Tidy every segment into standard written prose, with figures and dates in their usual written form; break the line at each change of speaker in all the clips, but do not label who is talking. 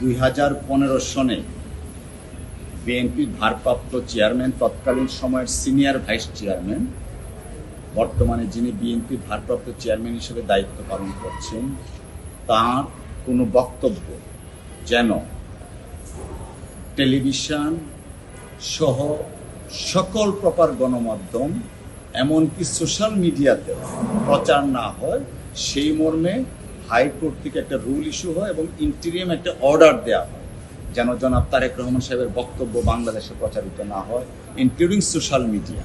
2015 সনে বিএনপির ভারপ্রাপ্ত চেয়ারম্যান, তৎকালীন সময়ের সিনিয়র ভাইস চেয়ারম্যান, বর্তমানে যিনি বিএনপির ভারপ্রাপ্ত চেয়ারম্যান হিসেবে দায়িত্ব পালন করছেন, তার কোনো বক্তব্য যেন টেলিভিশন সহ সকল প্রকার গণমাধ্যম এমনকি সোশ্যাল মিডিয়াতে প্রচার না হয়, সেই মর্মে হাইকোর্ট থেকে একটা রুল ইস্যু হয় এবং ইন্টিরিয়াম একটা অর্ডার দেওয়া হয় যেন জনাব তারেক রহমান সাহেবের বক্তব্য বাংলাদেশে প্রচারিত না হয়, including social media,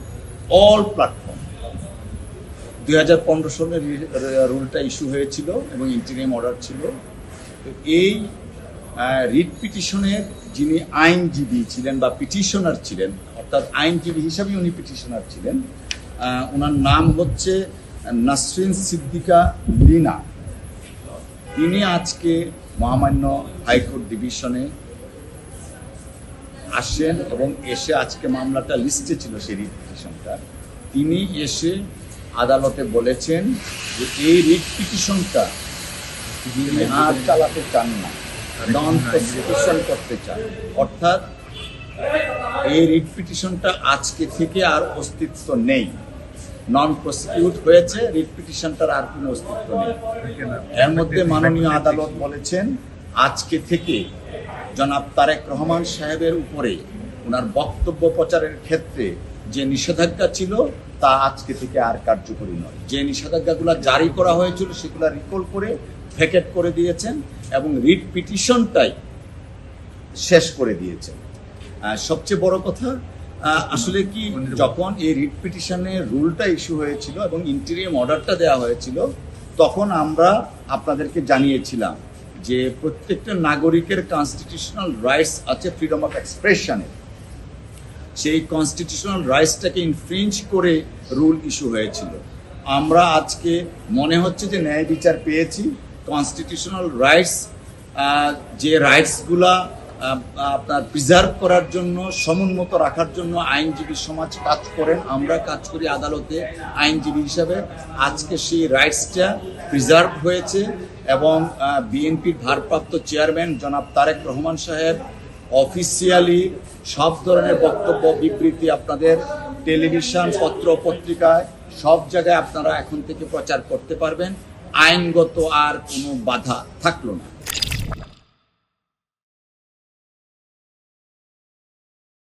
all platform. 2015 সালে রুলটা ইস্যু হয়েছিল এবং ইন্টিরিয়াম অর্ডার ছিল। তো এই রিট পিটিশনের যিনি আইনজীবী ছিলেন বা পিটিশনার ছিলেন, অর্থাৎ আইনজীবী হিসাবে উনি পিটিশনার ছিলেন, ওনার নাম হচ্ছে নাসরিন সিদ্দিকা লিনা। তিনি আজকে মহামান্য হাইকোর্ট ডিভিশনে আসেন এবং এসে, আজকে মামলাটা লিস্টে ছিল সেই রিট পিটিশনটা, তিনি এসে আদালতে বলেছেন যে এই রিট পিটিশনটা তিনি আর চালাতে চান না, নন প্রসিকিউশন করতে চান। অর্থাৎ এই রিট পিটিশনটা আজকে থেকে আর অস্তিত্ব নেই, নন প্রসিকিউট হয়েছে, রিট পিটিশনটার আর কোনো অস্তিত্ব নেই। এর মধ্যে মাননীয় আদালত বলেছেন আজকে থেকে জনাব তারেক রহমান সাহেবের উপরে ওনার বক্তব্য প্রচারের ক্ষেত্রে যে নিষেধাজ্ঞা ছিল তা আজকে থেকে আর কার্যকরী নয়। যে নিষেধাজ্ঞাগুলো জারি করা হয়েছিল সেগুলো রিকল করে ভ্যাকেট করে দিয়েছেন এবং রিট পিটিশনটাই শেষ করে দিয়েছেন। সবচেয়ে বড় কথা, আসলে কি, যখন এই রিট পিটিশনের রুলটা ইস্যু হয়েছিল এবং ইন্টিরিয়াম অর্ডারটা দেওয়া হয়েছিল, তখন আমরা আপনাদেরকে জানিয়েছিলাম যে প্রত্যেকটা নাগরিকের কনস্টিটিউশনাল রাইটস আছে ফ্রিডম অফ এক্সপ্রেশনের। সেই কনস্টিটিউশনাল রাইটসটাকে ইনফ্রিঞ্জ করে রুল ইস্যু হয়েছিল। আমরা আজকে মনে হচ্ছে যে ন্যায় বিচার পেয়েছি। কনস্টিটিউশনাল রাইটস, যে রাইটসগুলা আপনার প্রিজার্ভ করার জন্য, সমুন্নত রাখার জন্য আইনজীবী সমাজ কাজ করেন, আমরা কাজ করি আদালতে আইনজীবী হিসাবে। আজকে সেই রাইটসটা প্রিজার্ভ হয়েছে এবং বিএনপির ভারপ্রাপ্ত চেয়ারম্যান জনাব তারেক রহমান সাহেব অফিসিয়ালি সব ধরনের বক্তব্য, বিবৃতি আপনাদের টেলিভিশন, পত্র পত্রিকায় সব জায়গায় আপনারা এখন থেকে প্রচার করতে পারবেন। আইনগত আর কোনো বাধা থাকলো না।